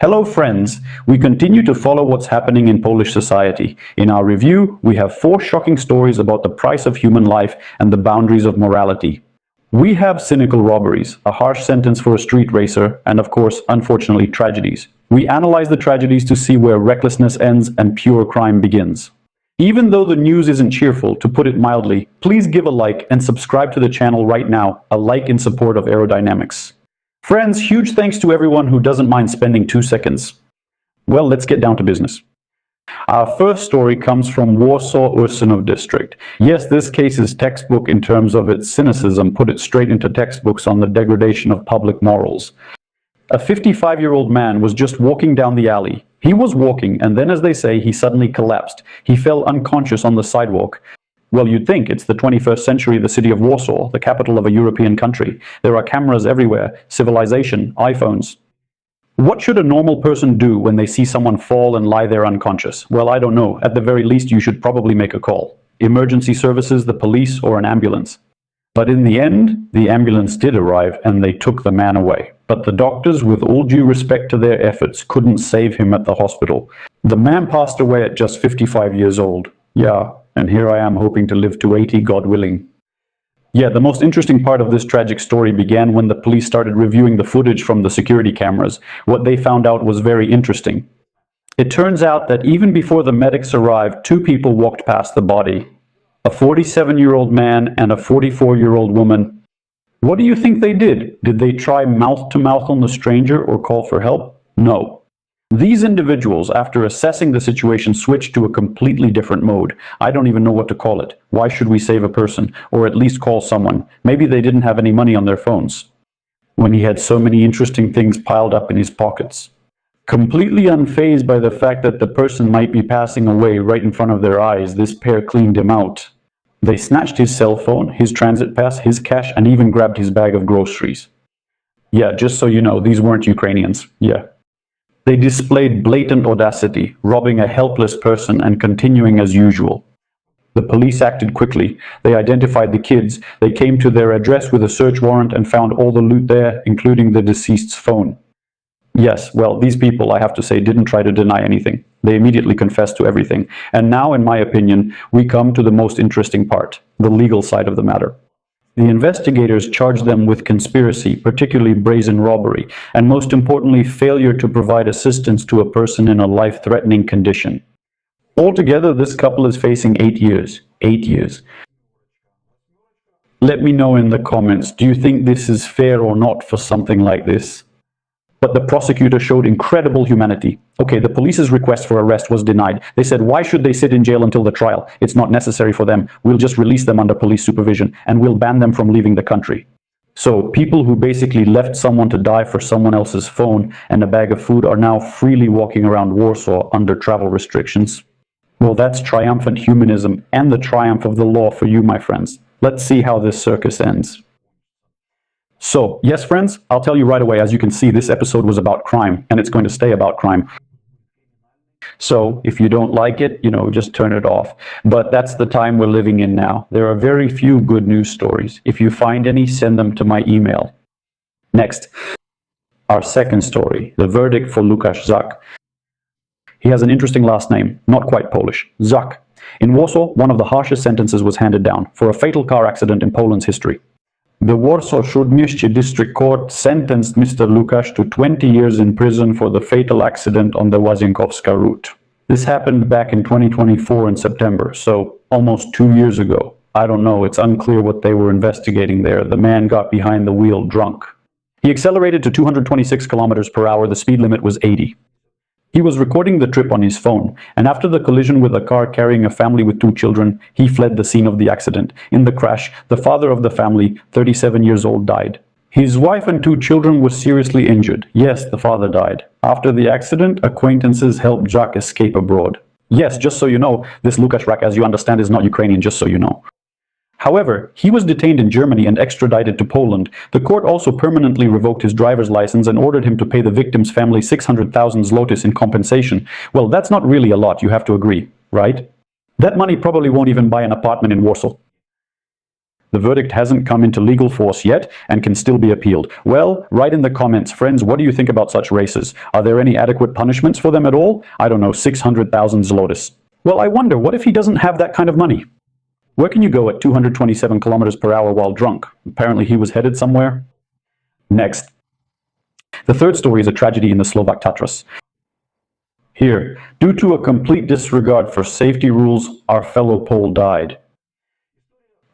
Hello friends, we continue to follow what's happening in Polish society. In our review, we have 4 shocking stories about the price of human life and the boundaries of morality. We have cynical robberies, a harsh sentence for a street racer, and of course, unfortunately, tragedies. We analyze the tragedies to see where recklessness ends and pure crime begins. Even though the news isn't cheerful, to put it mildly, please give a like and subscribe to the channel right now, a like in support of aerodynamics. Friends, huge thanks to everyone who doesn't mind spending 2 seconds. Well, let's get down to business. Our first story comes from Warsaw, Ursunov district. Yes, this case is textbook in terms of its cynicism, put it straight into textbooks on the degradation of public morals. A 55-year-old man was just walking down the alley. He was walking, and then, as they say, he suddenly collapsed. He fell unconscious on the sidewalk. Well, you'd think it's the 21st century, the city of Warsaw, the capital of a European country. There are cameras everywhere, civilization, iPhones. What should a normal person do when they see someone fall and lie there unconscious? Well, I don't know. At the very least, you should probably make a call. Emergency services, the police, or an ambulance. But in the end, the ambulance did arrive and they took the man away. But the doctors, with all due respect to their efforts, couldn't save him at the hospital. The man passed away at just 55 years old. Yeah. And here I am hoping to live to 80, God willing. Yeah, the most interesting part of this tragic story began when the police started reviewing the footage from the security cameras. What they found out was very interesting. It turns out that even before the medics arrived, 2 people walked past the body. A 47-year-old man and a 44-year-old woman. What do you think they did? Did they try mouth-to-mouth on the stranger or call for help? No. These individuals, after assessing the situation, switched to a completely different mode. I don't even know what to call it. Why should we save a person? Or at least call someone. Maybe they didn't have any money on their phones. When he had so many interesting things piled up in his pockets. Completely unfazed by the fact that the person might be passing away right in front of their eyes, this pair cleaned him out. They snatched his cell phone, his transit pass, his cash, and even grabbed his bag of groceries. Yeah, just so you know, these weren't Ukrainians. Yeah. They displayed blatant audacity, robbing a helpless person and continuing as usual. The police acted quickly. They identified the kids. They came to their address with a search warrant and found all the loot there, including the deceased's phone. Yes, well, these people, I have to say, didn't try to deny anything. They immediately confessed to everything. And now, in my opinion, we come to the most interesting part, the legal side of the matter. The investigators charged them with conspiracy, particularly brazen robbery, and most importantly, failure to provide assistance to a person in a life-threatening condition. Altogether, this couple is facing 8 years. 8 years. Let me know in the comments, do you think this is fair or not for something like this? But the prosecutor showed incredible humanity. Okay, the police's request for arrest was denied. They said, why should they sit in jail until the trial? It's not necessary for them. We'll just release them under police supervision, and we'll ban them from leaving the country. So, people who basically left someone to die for someone else's phone and a bag of food are now freely walking around Warsaw under travel restrictions. Well, that's triumphant humanism and the triumph of the law for you, my friends. Let's see how this circus ends. So, yes friends, I'll tell you right away, as you can see, this episode was about crime, and it's going to stay about crime. So, if you don't like it, just turn it off. But that's the time we're living in now. There are very few good news stories. If you find any, send them to my email. Next, our second story, the verdict for Łukasz Zak. He has an interesting last name, not quite Polish, Zak. In Warsaw, one of the harshest sentences was handed down for a fatal car accident in Poland's history. The Warsaw Śródmieście District Court sentenced Mr. Łukasz to 20 years in prison for the fatal accident on the Łazienkowska route. This happened back in 2024 in September, so almost 2 years ago. I don't know, it's unclear what they were investigating there. The man got behind the wheel drunk. He accelerated to 226 kilometers per hour, the speed limit was 80. He was recording the trip on his phone, and after the collision with a car carrying a family with 2 children, he fled the scene of the accident. In the crash, the father of the family, 37 years old, died. His wife and 2 children were seriously injured. Yes, the father died. After the accident, acquaintances helped Jack escape abroad. Yes, just so you know, this Łukasz Rak, as you understand, is not Ukrainian, just so you know. However, he was detained in Germany and extradited to Poland. The court also permanently revoked his driver's license and ordered him to pay the victim's family 600,000 zlotys in compensation. Well, that's not really a lot, you have to agree, right? That money probably won't even buy an apartment in Warsaw. The verdict hasn't come into legal force yet and can still be appealed. Well, write in the comments, friends, what do you think about such races? Are there any adequate punishments for them at all? I don't know, 600,000 zlotys. Well, I wonder, what if he doesn't have that kind of money? Where can you go at 227 kilometers per hour while drunk? Apparently he was headed somewhere. Next. The third story is a tragedy in the Slovak Tatras. Here, due to a complete disregard for safety rules, our fellow Pole died.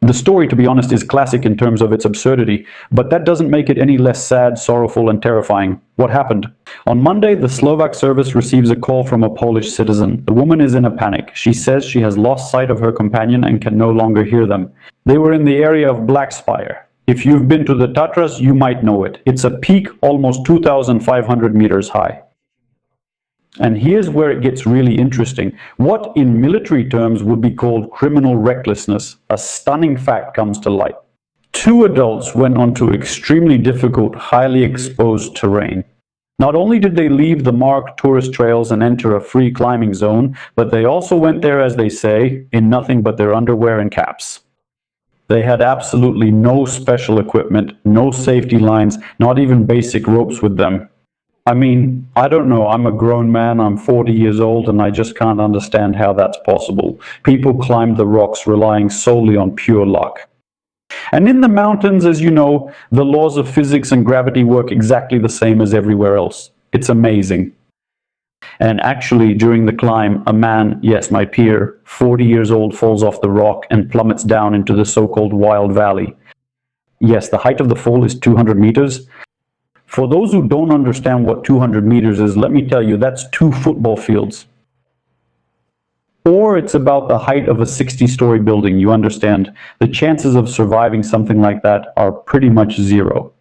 The story, to be honest, is classic in terms of its absurdity, but that doesn't make it any less sad, sorrowful, and terrifying. What happened? On Monday, the Slovak service receives a call from a Polish citizen. The woman is in a panic. She says she has lost sight of her companion and can no longer hear them. They were in the area of Blackspire. If you've been to the Tatras, you might know it. It's a peak almost 2,500 meters high. And here's where it gets really interesting. What in military terms would be called criminal recklessness, a stunning fact comes to light. Two adults went onto extremely difficult, highly exposed terrain. Not only did they leave the marked tourist trails and enter a free climbing zone, but they also went there, as they say, in nothing but their underwear and caps. They had absolutely no special equipment, no safety lines, not even basic ropes with them. I mean, I don't know, I'm a grown man, I'm 40 years old, and I just can't understand how that's possible. People climbed the rocks relying solely on pure luck. And in the mountains, as you know, the laws of physics and gravity work exactly the same as everywhere else. It's amazing. And actually, during the climb, a man, yes, my peer, 40 years old, falls off the rock and plummets down into the so-called Wild Valley. Yes, the height of the fall is 200 meters. For those who don't understand what 200 meters is, let me tell you, that's 2 football fields. Or it's about the height of a 60-story building, you understand. The chances of surviving something like that are pretty much zero.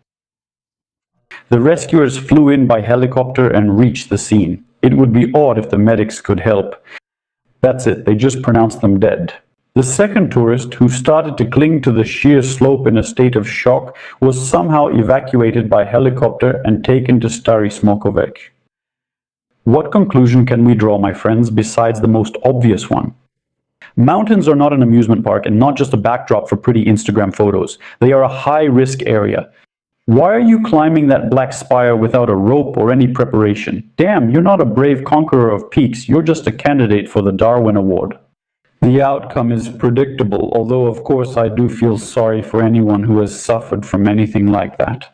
The rescuers flew in by helicopter and reached the scene. It would be odd if the medics could help. That's it, they just pronounced them dead. The second tourist, who started to cling to the sheer slope in a state of shock, was somehow evacuated by helicopter and taken to Stary Smokovec. What conclusion can we draw, my friends, besides the most obvious one? Mountains are not an amusement park and not just a backdrop for pretty Instagram photos. They are a high-risk area. Why are you climbing that black spire without a rope or any preparation? Damn, you're not a brave conqueror of peaks, you're just a candidate for the Darwin Award. The outcome is predictable, although of course I do feel sorry for anyone who has suffered from anything like that.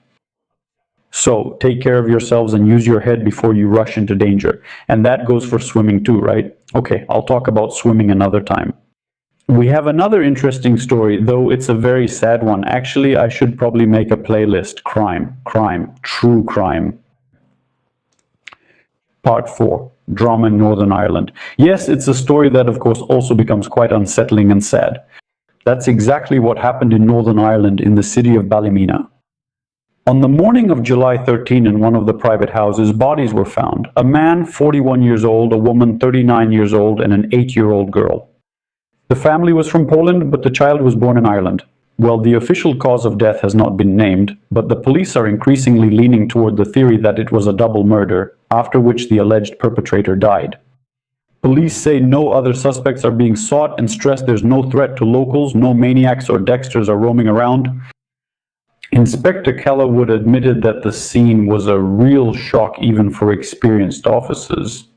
So, take care of yourselves and use your head before you rush into danger. And that goes for swimming too, right? Okay, I'll talk about swimming another time. We have another interesting story, though it's a very sad one. Actually, I should probably make a playlist. Crime, true crime. Part 4. Drama in Northern Ireland. Yes, it's a story that of course also becomes quite unsettling and sad. That's exactly what happened in Northern Ireland in the city of Ballymena. On the morning of July 13, in one of the private houses, bodies were found. A man, 41 years old, a woman, 39 years old, and an 8-year-old girl. The family was from Poland, but the child was born in Ireland. Well, the official cause of death has not been named, but the police are increasingly leaning toward the theory that it was a double murder, after which the alleged perpetrator died. Police say no other suspects are being sought and stress there's no threat to locals, no maniacs or Dexters are roaming around. Inspector Callous admitted that the scene was a real shock even for experienced officers.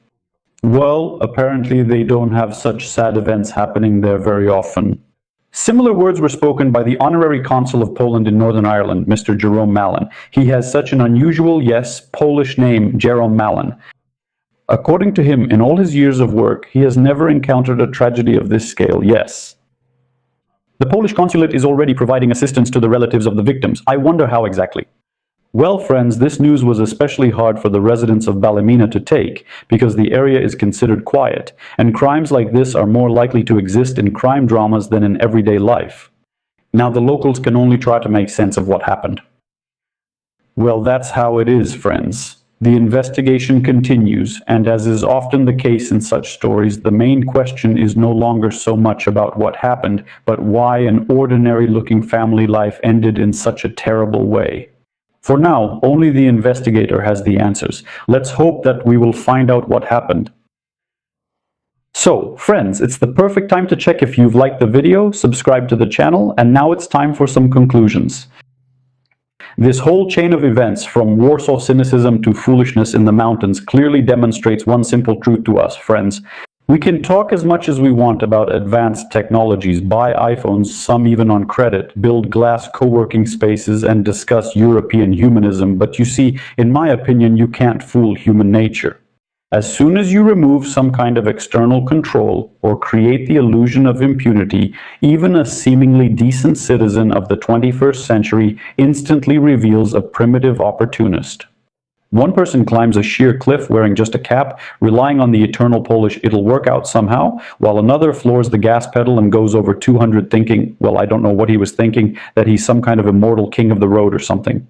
Well, apparently they don't have such sad events happening there very often. Similar words were spoken by the Honorary Consul of Poland in Northern Ireland, Mr. Jerome Mallon. He has such an unusual, yes, Polish name, Jerome Mallon. According to him, in all his years of work, he has never encountered a tragedy of this scale, yes. The Polish consulate is already providing assistance to the relatives of the victims. I wonder how exactly. Well, friends, this news was especially hard for the residents of Ballymena to take, because the area is considered quiet, and crimes like this are more likely to exist in crime dramas than in everyday life. Now the locals can only try to make sense of what happened. Well, that's how it is, friends. The investigation continues, and as is often the case in such stories, the main question is no longer so much about what happened, but why an ordinary-looking family life ended in such a terrible way. For now, only the investigator has the answers. Let's hope that we will find out what happened. So, friends, it's the perfect time to check if you've liked the video, subscribe to the channel, and now it's time for some conclusions. This whole chain of events, from Warsaw cynicism to foolishness in the mountains, clearly demonstrates one simple truth to us, friends. We can talk as much as we want about advanced technologies, buy iPhones, some even on credit, build glass co-working spaces, and discuss European humanism, but you see, in my opinion, you can't fool human nature. As soon as you remove some kind of external control or create the illusion of impunity, even a seemingly decent citizen of the 21st century instantly reveals a primitive opportunist. One person climbs a sheer cliff wearing just a cap, relying on the eternal Polish "it'll work out somehow," while another floors the gas pedal and goes over 200 thinking, well, I don't know what he was thinking, that he's some kind of immortal king of the road or something.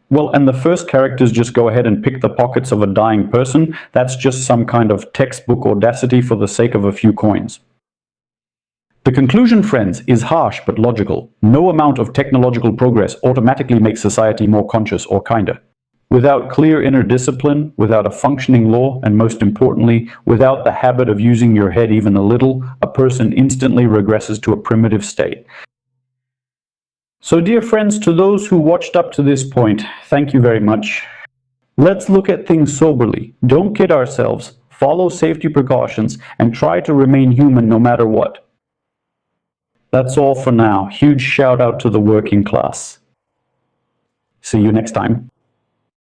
Well, and the first characters just go ahead and pick the pockets of a dying person. That's just some kind of textbook audacity for the sake of a few coins. The conclusion, friends, is harsh but logical. No amount of technological progress automatically makes society more conscious or kinder. Without clear inner discipline, without a functioning law, and most importantly, without the habit of using your head even a little, a person instantly regresses to a primitive state. So, dear friends, to those who watched up to this point, thank you very much. Let's look at things soberly. Don't kid ourselves, follow safety precautions, and try to remain human no matter what. That's all for now. Huge shout out to the working class. See you next time.